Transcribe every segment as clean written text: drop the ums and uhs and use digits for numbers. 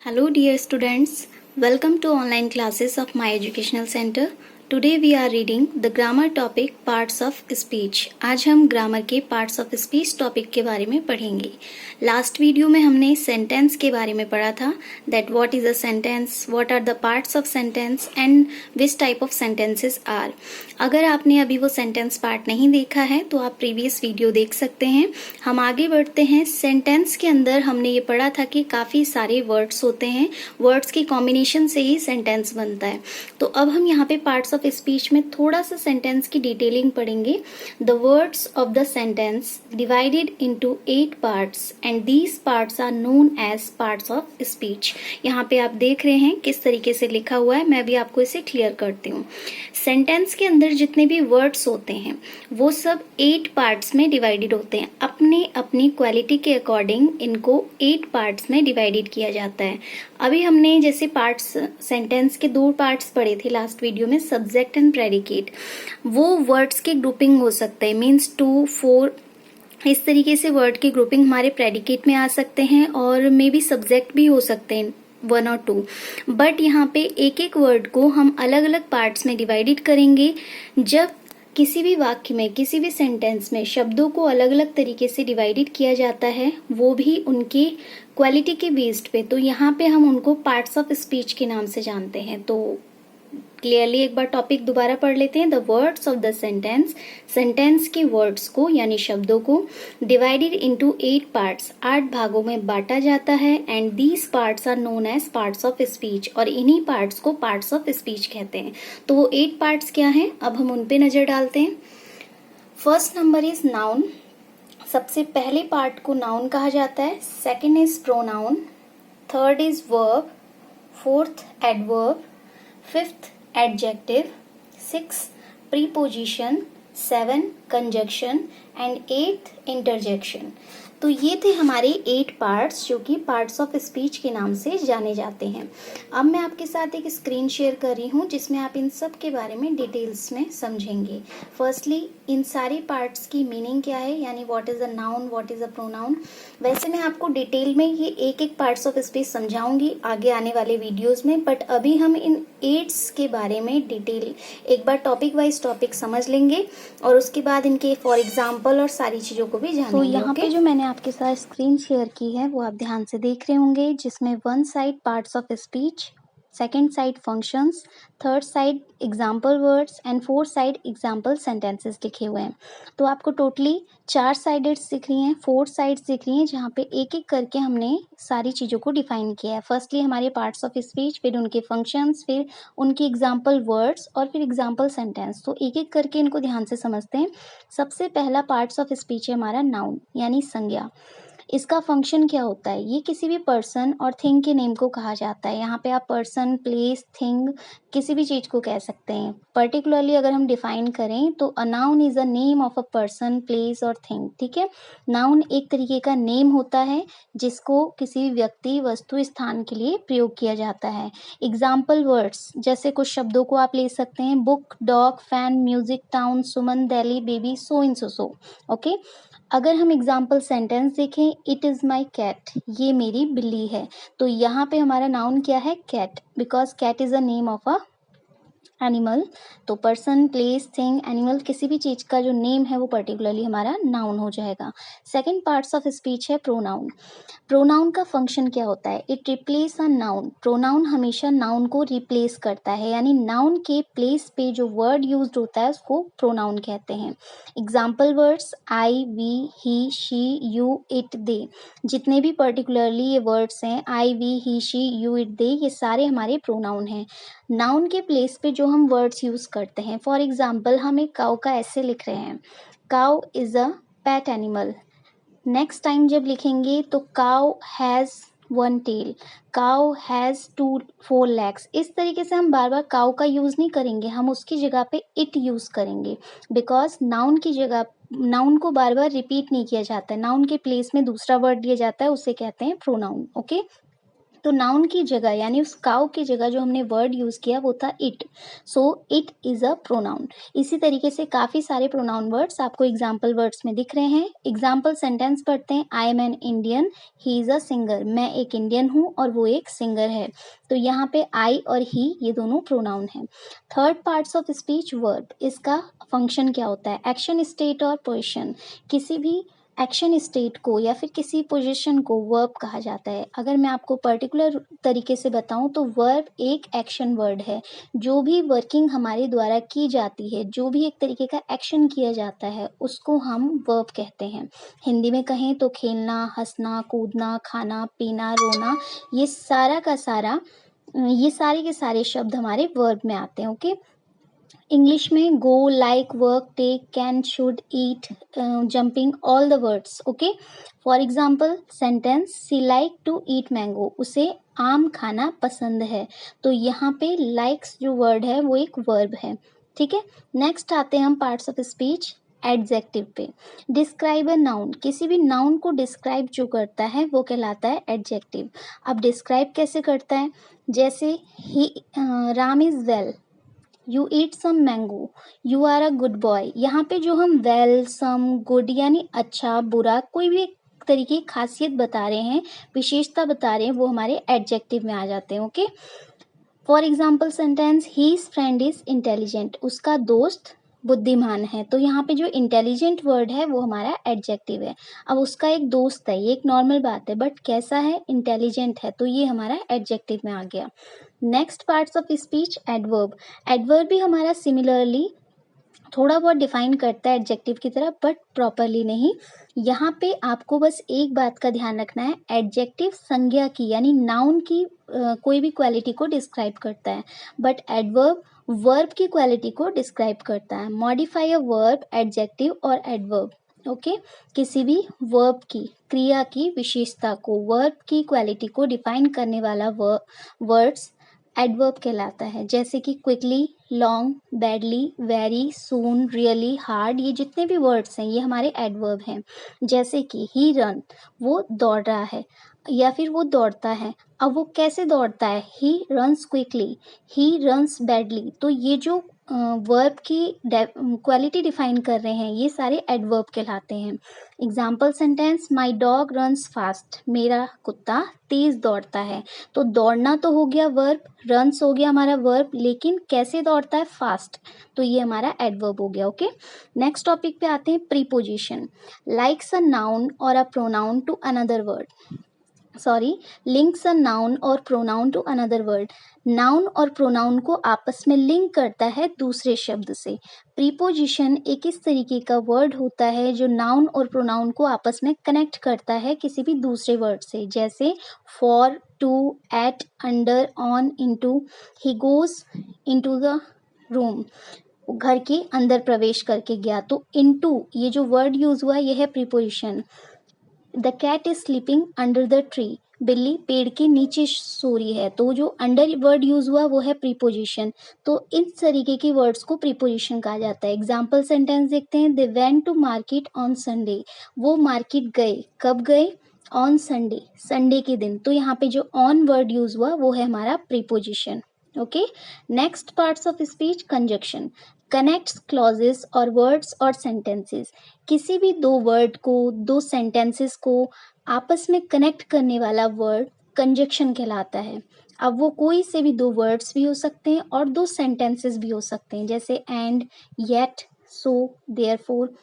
Hello dear students, welcome to online classes of My Educational Center. Today we are reading the grammar topic parts of speech. आज हम grammar के parts of speech topic के बारे में पढ़ेंगे. Last video में हमने sentence के बारे में पढ़ा था, that what is a sentence, what are the parts of sentence and which type of sentences are. अगर आपने अभी वो सेंटेंस पार्ट नहीं देखा है तो आप प्रीवियस वीडियो देख सकते हैं. हम आगे बढ़ते हैं. सेंटेंस के अंदर हमने ये पढ़ा था कि काफ़ी सारे वर्ड्स होते हैं, वर्ड्स की कॉम्बिनेशन से ही सेंटेंस बनता है. तो अब हम यहाँ पे पार्ट्स ऑफ स्पीच में थोड़ा सा सेंटेंस की डिटेलिंग पढ़ेंगे. The words of the sentence divided into 8 parts and these parts are known as parts of speech. यहाँ पे आप देख रहे हैं किस तरीके से लिखा हुआ है. मैं भी आपको इसे क्लियर करती हूँ. सेंटेंस के अंदर जितने भी वर्ड्स होते हैं वो सब 8 पार्ट्स में डिवाइडेड होते हैं. अपने अपनी क्वालिटी के अकॉर्डिंग इनको 8 पार्ट्स में डिवाइडेड किया जाता है. अभी हमने जैसे पार्ट्स सेंटेंस के 2 पार्ट्स पढ़े थे लास्ट वीडियो में, सब्जेक्ट एंड प्रेडिकेट. वो वर्ड्स के ग्रुपिंग हो सकते हैं, मीन्स 2, 4 इस तरीके से वर्ड की ग्रुपिंग हमारे प्रेडिकेट में आ सकते हैं और मे बी सब्जेक्ट भी हो सकते हैं 1 और 2. बट यहाँ पे एक एक वर्ड को हम अलग अलग पार्ट्स में डिवाइडेड करेंगे. जब किसी भी वाक्य में, किसी भी सेंटेंस में शब्दों को अलग अलग तरीके से डिवाइडेड किया जाता है, वो भी उनकी क्वालिटी के बेस्ड पे, तो यहाँ पे हम उनको पार्ट्स ऑफ स्पीच के नाम से जानते हैं. तो क्लियरली एक बार टॉपिक दोबारा पढ़ लेते हैं. The words of the sentence, sentence के वर्ड्स को यानी शब्दों को डिवाइडेड इनटू 8 पार्ट्स, 8 भागों में बांटा जाता है. And these parts are known as parts of speech, और इन्हीं पार्ट्स को पार्ट्स ऑफ स्पीच कहते हैं. तो वो 8 पार्ट्स क्या हैं, अब हम उन पे नजर डालते हैं. First number is noun. सबसे पहले पार्ट को नाउन कहा जाता है. Second is pronoun, third is verb, fourth adverb, fifth adjective, 6 preposition, 7 conjunction and 8 interjection. तो ये थे हमारे 8 पार्ट्स जो कि पार्ट्स ऑफ स्पीच के नाम से जाने जाते हैं. अब मैं आपके साथ एक स्क्रीन शेयर कर रही हूँ जिसमें आप इन सब के बारे में डिटेल्स में समझेंगे. फर्स्टली इन सारे पार्ट्स की मीनिंग क्या है, यानी what is a noun, what is a pronoun. वैसे मैं आपको डिटेल में ये एक एक पार्ट्स ऑफ स्पीच समझाऊंगी आगे आने वाले वीडियोज में, बट अभी हम इन 8 के बारे में डिटेल एक बार टॉपिक वाइज टॉपिक समझ लेंगे और उसके बाद इनके फॉर एग्जाम्पल और सारी चीज़ों को भी जानेंगे. तो यहाँ पे जो मैंने आपके साथ स्क्रीन शेयर की है वो आप ध्यान से देख रहे होंगे, जिसमें 1 side parts of speech, second side functions, third side example words and fourth side example sentences लिखे हुए हैं. तो आपको टोटली 4 साइड्स दिख रही हैं, 4 साइड्स दिख रही हैं, जहाँ पे एक एक करके हमने सारी चीज़ों को डिफाइन किया है. फर्स्टली हमारे पार्ट्स ऑफ स्पीच, फिर उनके फंक्शंस, फिर उनके एग्जाम्पल वर्ड्स और फिर एग्जाम्पल सेंटेंस. तो एक एक करके इनको ध्यान से समझते हैं. सबसे पहला पार्ट्स ऑफ स्पीच है हमारा नाउन यानी संज्ञा. इसका फंक्शन क्या होता है, ये किसी भी पर्सन और थिंग के नेम को कहा जाता है. यहाँ पे आप पर्सन, प्लेस, थिंग किसी भी चीज़ को कह सकते हैं. पर्टिकुलरली अगर हम डिफाइन करें तो a noun is a name of a person, place और थिंग. ठीक है, नाउन एक तरीके का नेम होता है जिसको किसी व्यक्ति, वस्तु, स्थान के लिए प्रयोग किया जाता है. एग्जाम्पल वर्ड्स जैसे कुछ शब्दों को आप ले सकते हैं, book, dog, fan, music, town, Suman, Delhi, baby, so and so. Okay, अगर हम एग्जाम्पल सेंटेंस देखें, इट इज़ माई कैट, ये मेरी बिल्ली है. तो यहाँ पे हमारा नाउन क्या है, cat, because cat is a name of a animal. तो पर्सन, प्लेस, थिंग, एनिमल किसी भी चीज़ का जो नेम है वो पर्टिकुलरली हमारा नाउन हो जाएगा. सेकेंड पार्ट्स ऑफ स्पीच है प्रोनाउन. प्रोनाउन का फंक्शन क्या होता है, it replace a noun. Pronoun हमेशा नाउन को रिप्लेस करता है, यानी नाउन के प्लेस पे जो वर्ड यूज्ड होता है उसको प्रोनाउन कहते हैं. Example words I, we, he, she, you, it, they. जितने भी पर्टिकुलरली ये वर्ड्स हैं, I, we, he, she, you, it, they, ये सारे हमारे प्रोनाउन हैं. नाउन के प्लेस पे जो हम वर्ड्स यूज़ करते हैं, फॉर एग्जाम्पल हम एक काऊ का ऐसे लिख रहे हैं, cow is a pet animal. Next time जब लिखेंगे तो cow has 1 tail, cow has 4 legs. इस तरीके से हम बार बार काऊ का यूज़ नहीं करेंगे, हम उसकी जगह पे इट यूज़ करेंगे. बिकॉज नाउन की जगह, नाउन को बार बार रिपीट नहीं किया जाता है, नाउन के प्लेस में दूसरा वर्ड दिया जाता है, उसे कहते हैं प्रोनाउन. ओके, तो नाउन की जगह यानी उस काउ की जगह जो हमने वर्ड यूज़ किया वो था it, so it is a pronoun. इसी तरीके से काफ़ी सारे प्रोनाउन वर्ड्स आपको एग्जाम्पल वर्ड्स में दिख रहे हैं। एग्जाम्पल सेंटेंस पढ़ते हैं। I am an Indian, he is a singer. मैं एक इंडियन हूँ और वो एक सिंगर है। तो यहाँ पे आई और ही ये दोनों प्रोनाउन हैं। Third parts of speech verb, इसका फंक्शन क्या होता है? एक्शन, स्टेट और पोजीशन। किसी भी एक्शन स्टेट को या फिर किसी पोजीशन को वर्ब कहा जाता है। अगर मैं आपको पर्टिकुलर तरीके से बताऊं तो वर्ब एक एक्शन वर्ड है। जो भी वर्किंग हमारे द्वारा की जाती है, जो भी एक तरीके का एक्शन किया जाता है, उसको हम वर्ब कहते हैं। हिंदी में कहें तो खेलना, हंसना, कूदना, खाना, पीना, रोना, ये सारा का सारा ये सारे के सारे शब्द हमारे वर्ब में आते हैं। ओके, इंग्लिश में go, like, work, take, can, should, eat, jumping, all the words. Okay, for example sentence, see like to eat mango, उसे आम खाना पसंद है। तो यहाँ पे लाइक्स जो वर्ड है वो एक वर्ब है। ठीक है, नेक्स्ट आते हैं हम पार्ट्स ऑफ स्पीच एडजेक्टिव पे। डिस्क्राइब अ नाउन, किसी भी नाउन को डिस्क्राइब जो करता है वो कहलाता है एडजेक्टिव। अब डिस्क्राइब कैसे करता है? जैसे ही Ram is well, you eat some mango, you are a good boy. यहाँ पे जो हम वेल, सम, गुड यानी अच्छा, बुरा, कोई भी एक तरीके की खासियत बता रहे हैं, विशेषता बता रहे हैं, वो हमारे एडजेक्टिव में आ जाते हैं। Okay, for example sentence, his friend is intelligent, उसका दोस्त बुद्धिमान है। तो यहाँ पे जो इंटेलिजेंट वर्ड है वो हमारा एडजेक्टिव है। अब उसका एक दोस्त है, ये एक नॉर्मल बात है, बट कैसा है? इंटेलिजेंट है, तो ये हमारा एडजेक्टिव में आ गया। Next parts of speech adverb. Adverb भी हमारा सिमिलरली थोड़ा बहुत डिफाइन करता है एडजेक्टिव की तरह, बट प्रॉपरली नहीं। यहाँ पे आपको बस एक बात का ध्यान रखना है, एडजेक्टिव संज्ञा की यानी नाउन की कोई भी क्वालिटी को डिस्क्राइब करता है, बट एडवर्ब वर्ब की क्वालिटी को डिस्क्राइब करता है। मॉडिफाई अ वर्ब, एडजेक्टिव और एडवर्ब। ओके, किसी भी वर्ब की, क्रिया की विशेषता को, वर्ब की क्वालिटी को डिफाइन करने वाला वर्ड्स एडवर्ब कहलाता है। जैसे कि क्विकली, लॉन्ग, बैडली, वेरी, सून, रियली, हार्ड, ये जितने भी वर्ड्स हैं ये हमारे एडवर्ब हैं। जैसे कि ही रन, वो दौड़ रहा है या फिर वो दौड़ता है। अब वो कैसे दौड़ता है? He runs quickly, he runs badly. तो ये जो वर्ब की क्वालिटी डिफाइन कर रहे हैं ये सारे एडवर्ब कहलाते हैं। Example sentence, my dog runs fast, मेरा कुत्ता तेज दौड़ता है। तो दौड़ना तो हो गया वर्ब, रन्स हो गया हमारा वर्ब, लेकिन कैसे दौड़ता है? फास्ट। तो ये हमारा एडवर्ब हो गया। ओके, नेक्स्ट टॉपिक पे आते हैं प्रीपोजिशन। लाइक्स अ नाउन और a pronoun to another word, links a noun और pronoun to another word. Noun और प्रोनाउन को आपस में लिंक करता है दूसरे शब्द से। प्रीपोजिशन एक इस तरीके का वर्ड होता है जो नाउन और प्रोनाउन को आपस में कनेक्ट करता है किसी भी दूसरे वर्ड से। जैसे for, to, at, under, on, into. He goes into the room, घर के अंदर प्रवेश करके गया। तो इनटू ये जो वर्ड यूज हुआ ये है preposition. The cat is sleeping under the tree, बिल्ली पेड़ के नीचे सो रही है। तो जो अंडर वर्ड यूज हुआ वो है प्रीपोजिशन। तो इस तरीके के वर्ड्स को प्रीपोजिशन कहा जाता है। एग्जाम्पल सेंटेंस देखते हैं, they went to market on Sunday, वो मार्केट गए, कब गए? ऑन संडे, संडे के दिन। तो यहाँ पे जो ऑन वर्ड यूज हुआ वो है हमारा preposition. Okay, next parts of speech conjunction. Connects clauses और वर्ड्स और सेंटेंसेस। किसी भी दो वर्ड को, दो सेंटेंसेस को आपस में कनेक्ट करने वाला वर्ड कंजक्शन कहलाता है। अब वो कोई से भी दो वर्ड्स भी हो सकते हैं और दो सेंटेंसेस भी हो सकते हैं। जैसे and, yet, so, therefore.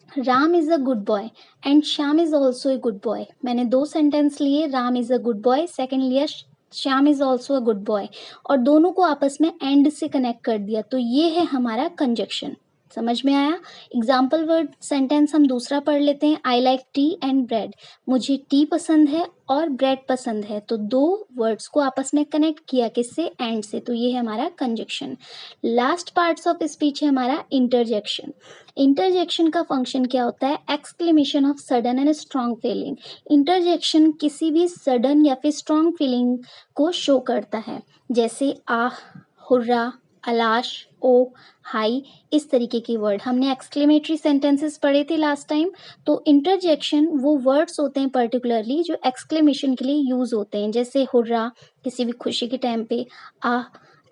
Ram is a good boy and Shyam is also a good boy. मैंने दो सेंटेंस लिए, Ram is a good boy, second लिया Shyam is also a good boy, और दोनों को आपस में एंड से कनेक्ट कर दिया। तो ये है हमारा कंजक्शन। समझ में आया? एग्जाम्पल वर्ड सेंटेंस हम दूसरा पढ़ लेते हैं। I like T and bread, मुझे टी पसंद है और ब्रेड पसंद है। तो दो वर्ड्स को आपस में कनेक्ट किया किससे? एंड से। तो ये है हमारा conjunction. Last parts of speech है हमारा इंटरजेक्शन। इंटरजेक्शन का फंक्शन क्या होता है? Exclamation of sudden and strong feeling. Interjection किसी भी सडन या फिर स्ट्रॉन्ग फीलिंग को शो करता है। जैसे आह, हुर्रा, अलाश, ओ, हाई, इस तरीके के वर्ड। हमने एक्सक्लेमेटरी सेंटेंसेस पढ़े थे लास्ट टाइम। तो इंटरजेक्शन वो वर्ड्स होते हैं पर्टिकुलरली जो एक्सक्लेमेशन के लिए यूज होते हैं, जैसे हुर्रा किसी भी खुशी के टाइम पे, आ,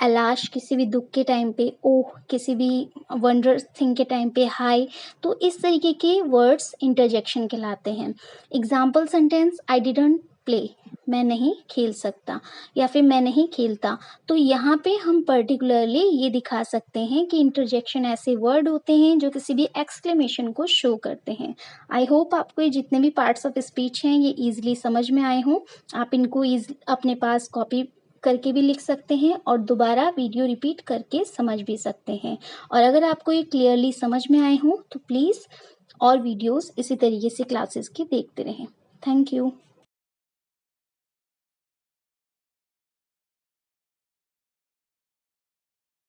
अलाश किसी भी दुख के टाइम पे, ओह किसी भी वंडरस थिंग के टाइम पे, हाई। तो इस तरीके के वर्ड्स इंटरजेक्शन कहलाते हैं। Example sentence, I didn't play, मैं नहीं खेल सकता, या फिर मैं नहीं खेलता। तो यहाँ पे हम पर्टिकुलरली ये दिखा सकते हैं कि इंटरजेक्शन ऐसे वर्ड होते हैं जो किसी भी एक्सक्लेमेशन को शो करते हैं। आई होप आपको ये जितने भी पार्ट्स ऑफ स्पीच हैं ये इजीली समझ में आए हों। आप इनको अपने पास कॉपी करके भी लिख सकते हैं और दोबारा वीडियो रिपीट करके समझ भी सकते हैं। और अगर आपको ये क्लियरली समझ में आए हों तो प्लीज़ और वीडियोस इसी तरीके से क्लासेस की देखते रहें। Thank you.